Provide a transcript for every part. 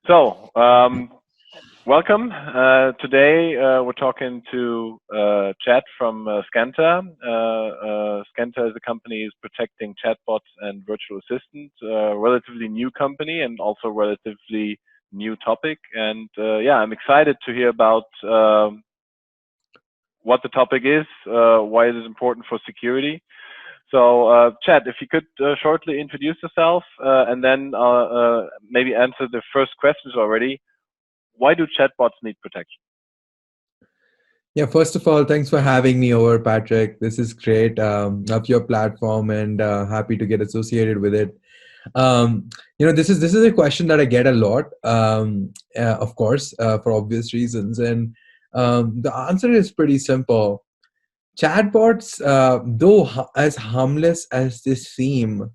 So, welcome. Today we're talking to Chad from Scanta. Scanta is a company is protecting chatbots and virtual assistants. Relatively new company and also relatively new topic. And yeah, I'm excited to hear about what the topic is, why it is important for security. So, Chad, if you could shortly introduce yourself and then maybe answer the first questions already. Why do chatbots need protection? Yeah, first of all, thanks for having me over, Patrick. This is great. Love your platform and happy to get associated with it. This is a question that I get a lot, of course, for obvious reasons, and the answer is pretty simple. Chatbots, though as harmless as they seem,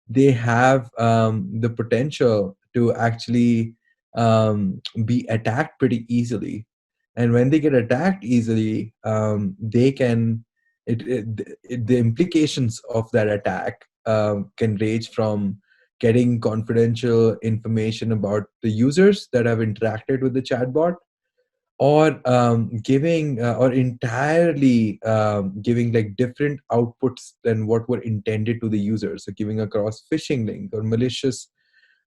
they have the potential to actually be attacked pretty easily. And when they get attacked easily, they can the implications of that attack can range from getting confidential information about the users that have interacted with the chatbot, or giving or entirely giving like different outputs than what were intended to the user. So giving across phishing link or malicious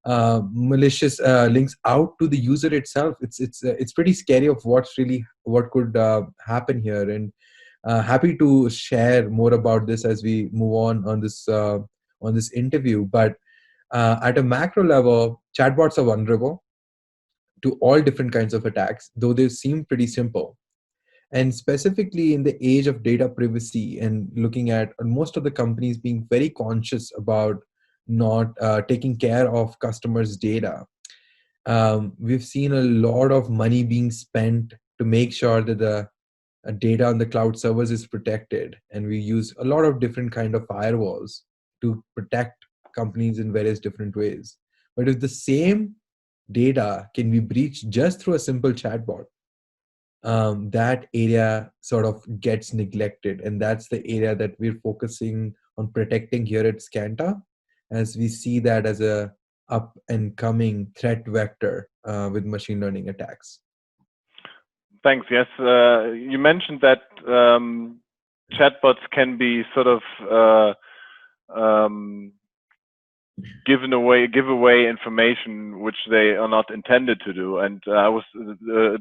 links out to the user itself. It's pretty scary of what could happen here. And happy to share more about this as we move on this interview. But at a macro level, chatbots are vulnerable to all different kinds of attacks, though they seem pretty simple. And specifically in the age of data privacy and looking at most of the companies being very conscious about not taking care of customers' data, we've seen a lot of money being spent to make sure that the data on the cloud servers is protected. And we use a lot of different kind of firewalls to protect companies in various different ways. But if the same data can be breached just through a simple chatbot, that area sort of gets neglected. And that's the area that we're focusing on protecting here at Scanta, as we see that as a up and coming threat vector with machine learning attacks. Thanks. Yes, you mentioned that chatbots can be sort of um, give away information which they are not intended to do. And I was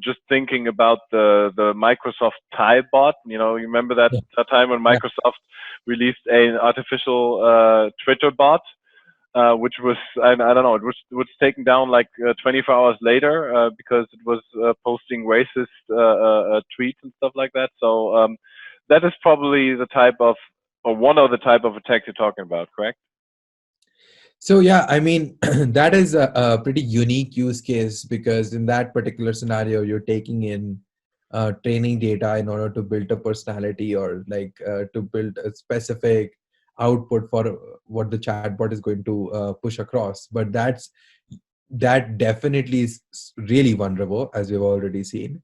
just thinking about the Microsoft Typebot. You remember that, Yeah. that time when Yeah. Microsoft released an artificial Twitter bot, which was I don't know, it was taken down like 24 hours later because it was posting racist tweets and stuff like that. So that is probably the type of or one of the type of attack you're talking about, correct? So yeah, I mean, that is a pretty unique use case, because in that particular scenario, you're taking in training data in order to build a personality, or like to build a specific output for what the chatbot is going to push across. But that definitely is really vulnerable, as we've already seen.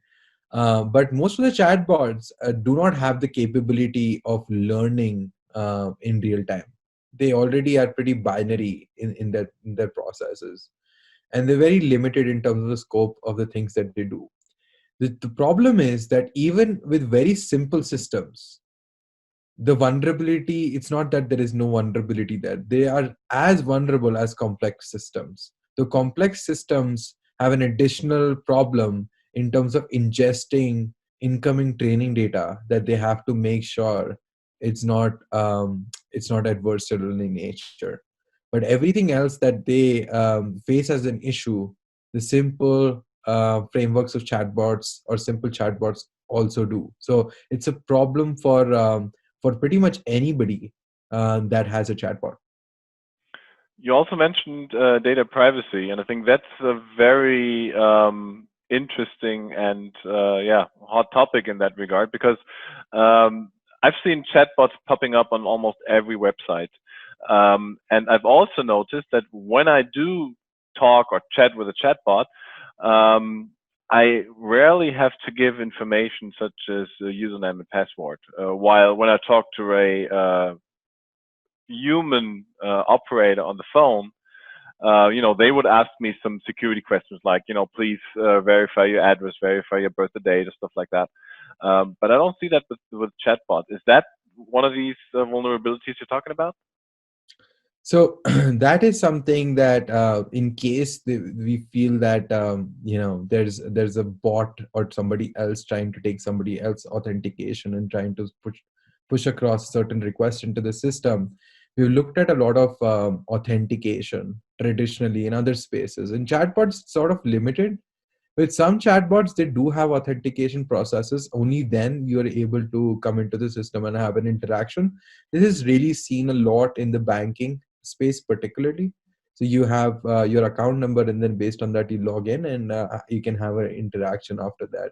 But most of the chatbots do not have the capability of learning in real time. They already are pretty binary in their processes, and they're very limited in terms of the scope of the things that they do. The problem is that even with very simple systems, the vulnerability, it's not that there is no vulnerability there. They are as vulnerable as complex systems. The complex systems have an additional problem in terms of ingesting incoming training data, that they have to make sure it's not adversarial in nature. But everything else that they face as an issue, the simple frameworks of chatbots or simple chatbots also do. So it's a problem for pretty much anybody that has a chatbot. You also mentioned data privacy, and I think that's a very interesting and yeah, hot topic in that regard because I've seen chatbots popping up on almost every website, and I've also noticed that when I do talk or chat with a chatbot, um, I rarely have to give information such as a username and password. While when I talk to a human operator on the phone, they would ask me some security questions like, please verify your address, verify your birthday date, or stuff like that. But I don't see that with chatbot. Is that one of these vulnerabilities you're talking about? So that is something that, in case we feel that, there's a bot or somebody else trying to take somebody else authentication and trying to push across certain requests into the system, we've looked at a lot of authentication traditionally in other spaces. In chatbots, it's sort of limited. With some chatbots, they do have authentication processes. Only then you're able to come into the system and have an interaction. This is really seen a lot in the banking space, particularly. So you have your account number, and then based on that, you log in, and you can have an interaction after that.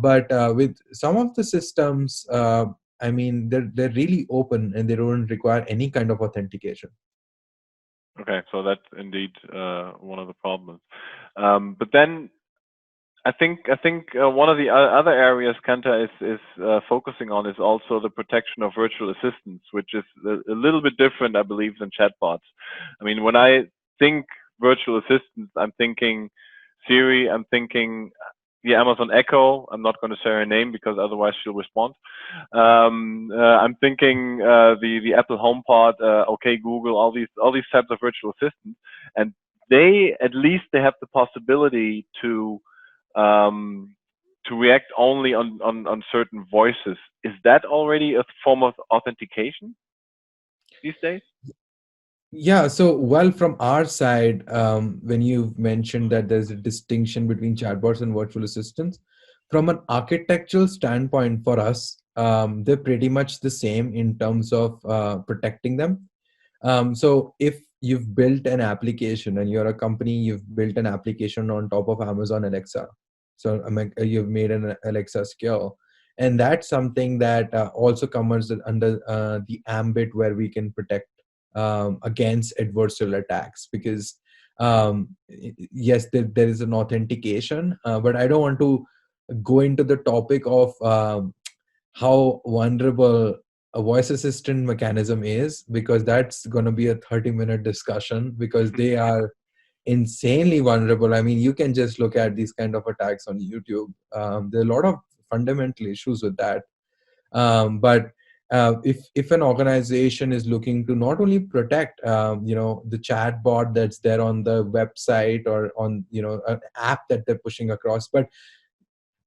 But with some of the systems, I mean, they're really open and they don't require any kind of authentication. Okay, so that's indeed one of the problems. But then I think one of the other areas Kanta is focusing on is also the protection of virtual assistants, which is a little bit different, I believe, than chatbots. I mean, when I think virtual assistants, I'm thinking Siri, I'm thinking the Amazon Echo. I'm not going to say her name because otherwise she'll respond. I'm thinking the Apple HomePod, OK Google, all these types of virtual assistants, and they at least they have the possibility um, to react only on certain voices. Is that already a form of authentication these days? Yeah, so well, from our side, when you mentioned that there's a distinction between chatbots and virtual assistants, from an architectural standpoint for us, they're pretty much the same in terms of protecting them. So if you've built an application and you're a company, you've built an application on top of Amazon Alexa. So you've made an Alexa skill. And that's something that also comes under the ambit where we can protect against adversarial attacks. Because yes, there is an authentication, but I don't want to go into the topic of how vulnerable a voice assistant mechanism is, because that's going to be a 30-minute discussion, because they are insanely vulnerable. I mean, you can just look at these kind of attacks on YouTube. There are a lot of fundamental issues with that. But if an organization is looking to not only protect the chat bot that's there on the website or on an app that they're pushing across, but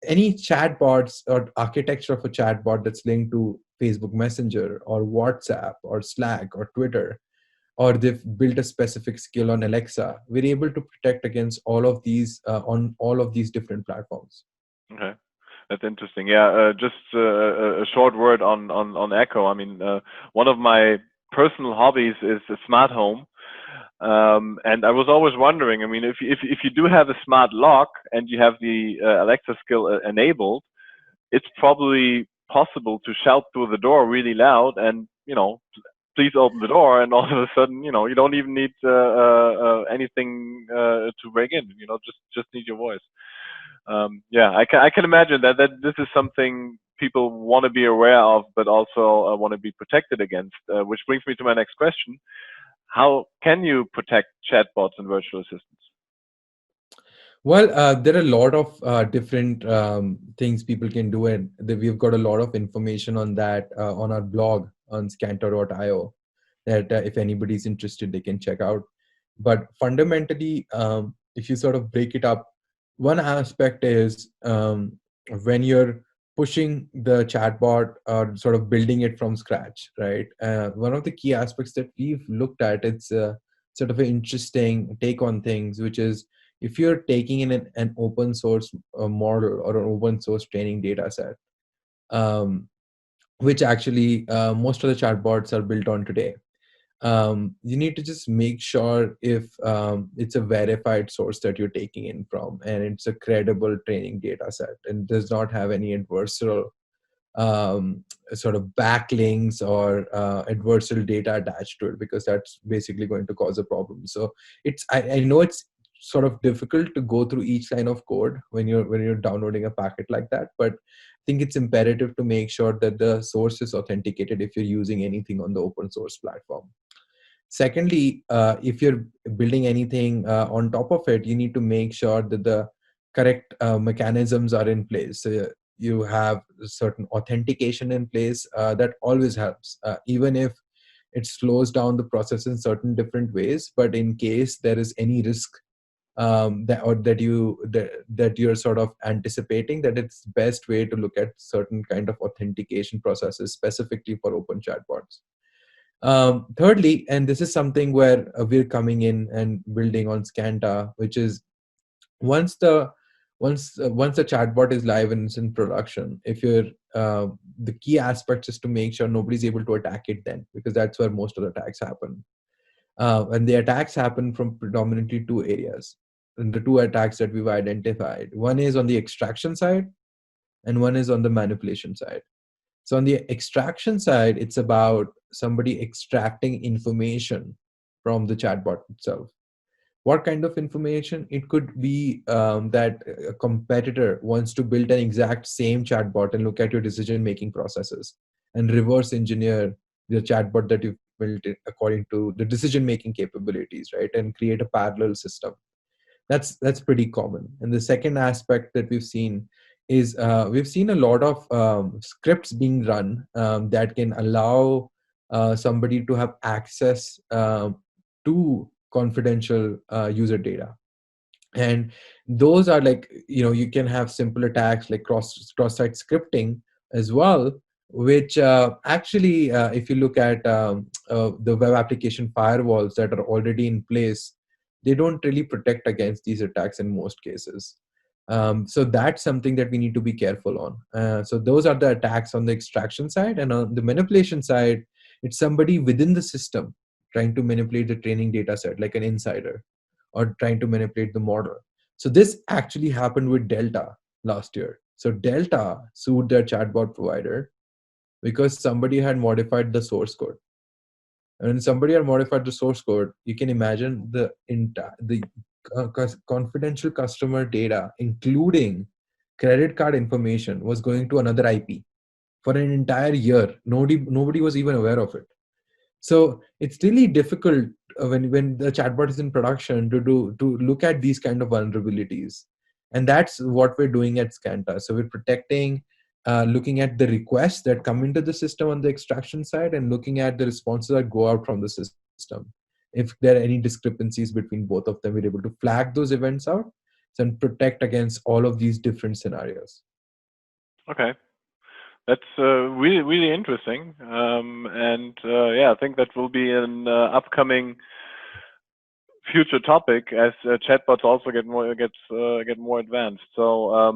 any chatbots or architecture of a chatbot that's linked to Facebook Messenger or WhatsApp or Slack or Twitter, or they've built a specific skill on Alexa, we're able to protect against all of these on all of these different platforms. Okay, that's interesting. Yeah, just a short word on Echo. I mean, one of my personal hobbies is a smart home. And I was always wondering, I mean, if you do have a smart lock and you have the Alexa skill enabled, it's probably possible to shout through the door really loud and, please open the door, and all of a sudden, you don't even need anything to break in. Just need your voice. Yeah, I can imagine that this is something people want to be aware of, but also want to be protected against. Which brings me to my next question: how can you protect chatbots and virtual assistants? Well, there are a lot of different things people can do, and we've got a lot of information on that on our blog on scantor.io, that if anybody's interested, they can check out. But fundamentally, if you sort of break it up, one aspect is when you're pushing the chatbot or sort of building it from scratch, right? One of the key aspects that we've looked at, it's sort of an interesting take on things, which is if you're taking in an open source model or an open source training data set, um, which actually most of the chatbots are built on today, you need to just make sure if it's a verified source that you're taking in from, and it's a credible training data set and does not have any adversarial um, sort of backlinks or adversarial data attached to it, because that's basically going to cause a problem. So I know it's sort of difficult to go through each line of code when you're downloading a packet like that, but I think it's imperative to make sure that the source is authenticated if you're using anything on the open source platform. Secondly, if you're building anything on top of it, you need to make sure that the correct mechanisms are in place. So you have certain authentication in place. That always helps, even if it slows down the process in certain different ways. But in case there is any risk that you're sort of anticipating, that it's best way to look at certain kind of authentication processes specifically for open chatbots. Thirdly, and this is something where we're coming in and building on Scanta, which is once the once the chatbot is live and it's in production, if you're the key aspect is to make sure nobody's able to attack it then, because that's where most of the attacks happen. And the attacks happen from predominantly two areas. And the two attacks that we've identified, one is on the extraction side and one is on the manipulation side. So on the extraction side, it's about somebody extracting information from the chatbot itself. What kind of information? It could be that a competitor wants to build an exact same chatbot and look at your decision making processes and reverse engineer the chatbot that you've built according to the decision making capabilities, right? And create a parallel system. That's pretty common. And the second aspect that we've seen is we've seen a lot of scripts being run that can allow somebody to have access to confidential user data. And those are like, you can have simple attacks like cross-site scripting as well, which actually if you look at the web application firewalls that are already in place, they don't really protect against these attacks in most cases. So that's something that we need to be careful on. So those are the attacks on the extraction side. And on the manipulation side, it's somebody within the system trying to manipulate the training data set, like an insider, or trying to manipulate the model. So this actually happened with Delta last year. So Delta sued their chatbot provider because somebody had modified the source code. And when somebody had modified the source code, you can imagine the confidential customer data, including credit card information, was going to another IP for an entire year. Nobody was even aware of it. So it's really difficult when the chatbot is in production to look at these kind of vulnerabilities, and that's what we're doing at Scanta. So we're protecting, looking at the requests that come into the system on the extraction side, and looking at the responses that go out from the system. If there are any discrepancies between both of them, we're able to flag those events out and protect against all of these different scenarios. Okay. That's really, really interesting. And yeah, I think that will be an upcoming future topic as chatbots also get more advanced. So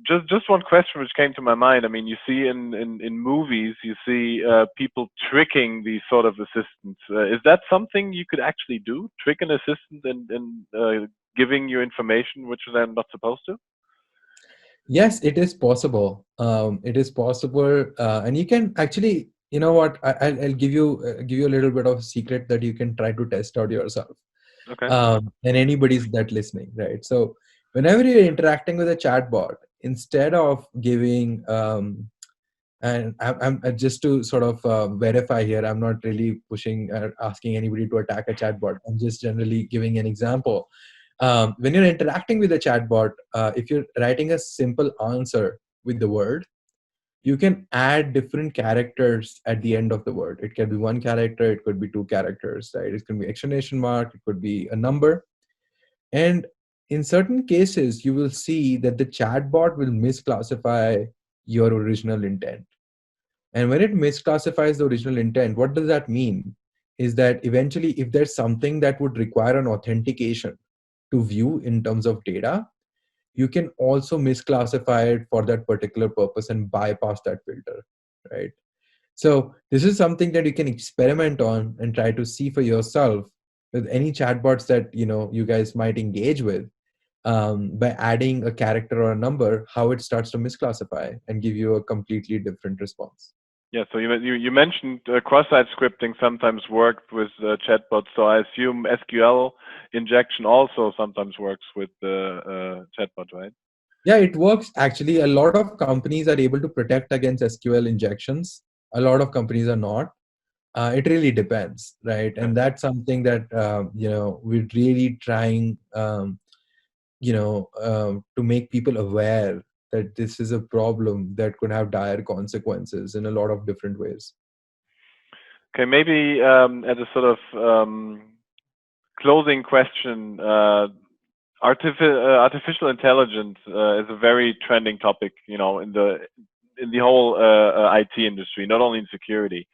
just one question which came to my mind. I mean, you see in movies, you see people tricking these sort of assistants. Is that something you could actually do? Trick an assistant and giving you information which they're not supposed to? Yes, it is possible. It is possible, and you can actually, you know what? I'll give you a little bit of a secret that you can try to test out yourself, Okay. and anybody's that listening, right? So, whenever you're interacting with a chatbot, instead of giving, and just to sort of verify here, I'm not really pushing asking anybody to attack a chatbot. I'm just generally giving an example. When you're interacting with a chatbot, if you're writing a simple answer with the word, you can add different characters at the end of the word. It can be one character, it could be two characters, right? It can be exclamation mark, it could be a number. And in certain cases, you will see that the chatbot will misclassify your original intent. And when it misclassifies the original intent, what does that mean? Is that eventually, if there's something that would require an authentication to view in terms of data, you can also misclassify it for that particular purpose and bypass that filter, right? So this is something that you can experiment on and try to see for yourself with any chatbots that you guys might engage with, by adding a character or a number, how it starts to misclassify and give you a completely different response. Yeah, so you mentioned cross-site scripting sometimes worked with chatbots, so I assume SQL injection also sometimes works with the chatbot, right? Yeah, it works. Actually, a lot of companies are able to protect against SQL injections. A lot of companies are not. It really depends, right? Yeah. And that's something that we're really trying, to make people aware that this is a problem that could have dire consequences in a lot of different ways. Okay, maybe as a sort of closing question, artificial intelligence is a very trending topic, in the whole IT industry, not only in security,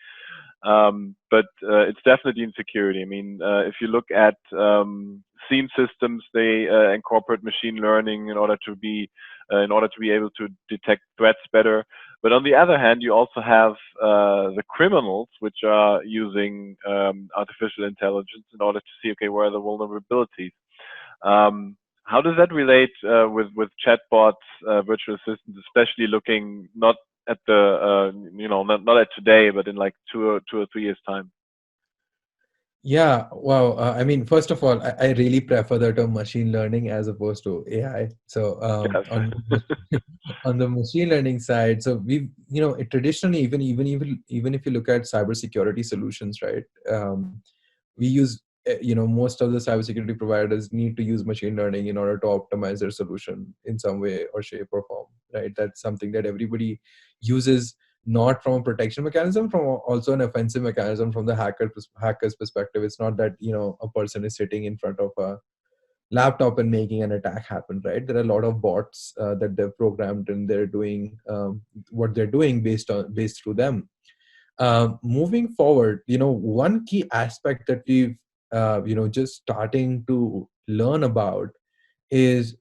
but it's definitely in security. I mean, if you look at SIEM systems, they incorporate machine learning in order to be able to detect threats better. But on the other hand, you also have the criminals, which are using artificial intelligence in order to see, okay, where are the vulnerabilities. How does that relate with chatbots, virtual assistants, especially looking not at the not at today, but in like 2 or 3 years time? Yeah, well, I mean, first of all, I really prefer the term machine learning as opposed to AI. So Yes. on the machine learning side, so traditionally, even if you look at cybersecurity solutions, right? We use most of the cybersecurity providers need to use machine learning in order to optimize their solution in some way or shape or form, right? That's something that everybody uses, not from a protection mechanism, from also an offensive mechanism from the hacker's perspective. It's not that a person is sitting in front of a laptop and making an attack happen, right? There are a lot of bots that they've programmed, and they're doing what they're doing based through them. Moving forward, one key aspect that we've just starting to learn about is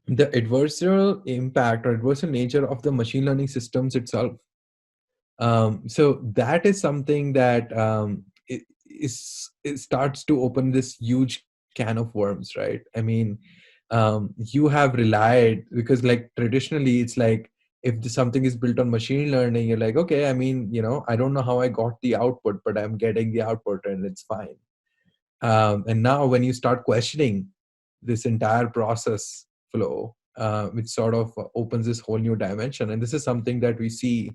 the adversarial impact or adversarial nature of the machine learning systems itself. So that is something that it starts to open this huge can of worms, right? I mean, you have relied, because like traditionally it's like, if something is built on machine learning, you're like, okay, I mean, I don't know how I got the output, but I'm getting the output and it's fine. And now when you start questioning this entire process flow, it sort of opens this whole new dimension. And this is something that we see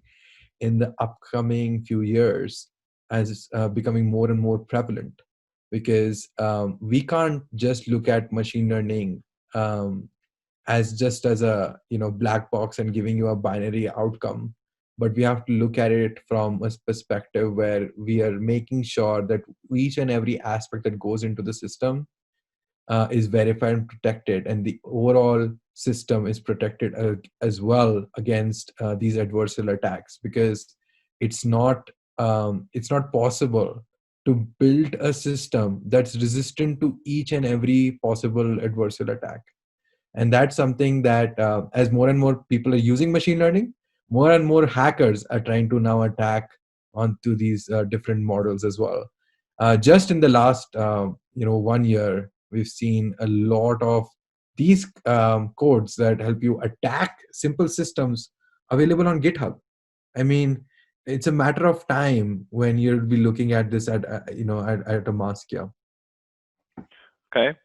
in the upcoming few years as becoming more and more prevalent, because we can't just look at machine learning um, as just as a black box and giving you a binary outcome, but we have to look at it from a perspective where we are making sure that each and every aspect that goes into the system is verified and protected, and the overall system is protected as well against these adversarial attacks, because it's not possible to build a system that's resistant to each and every possible adversarial attack. And that's something that as more and more people are using machine learning, more and more hackers are trying to now attack onto these different models as well. Just in the last 1 year, we've seen a lot of these codes that help you attack simple systems available on GitHub. I mean, it's a matter of time when you'll be looking at this at a mass scale. Okay.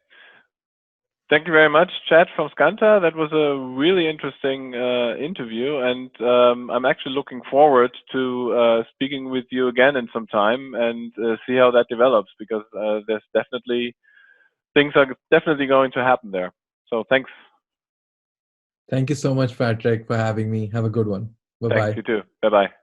Thank you very much, Chad from Scanta. That was a really interesting interview, and I'm actually looking forward to speaking with you again in some time and see how that develops, because there's definitely things are definitely going to happen there. So thanks. Thank you so much, Patrick, for having me. Have a good one. Bye Thanks, bye. you too. Bye bye.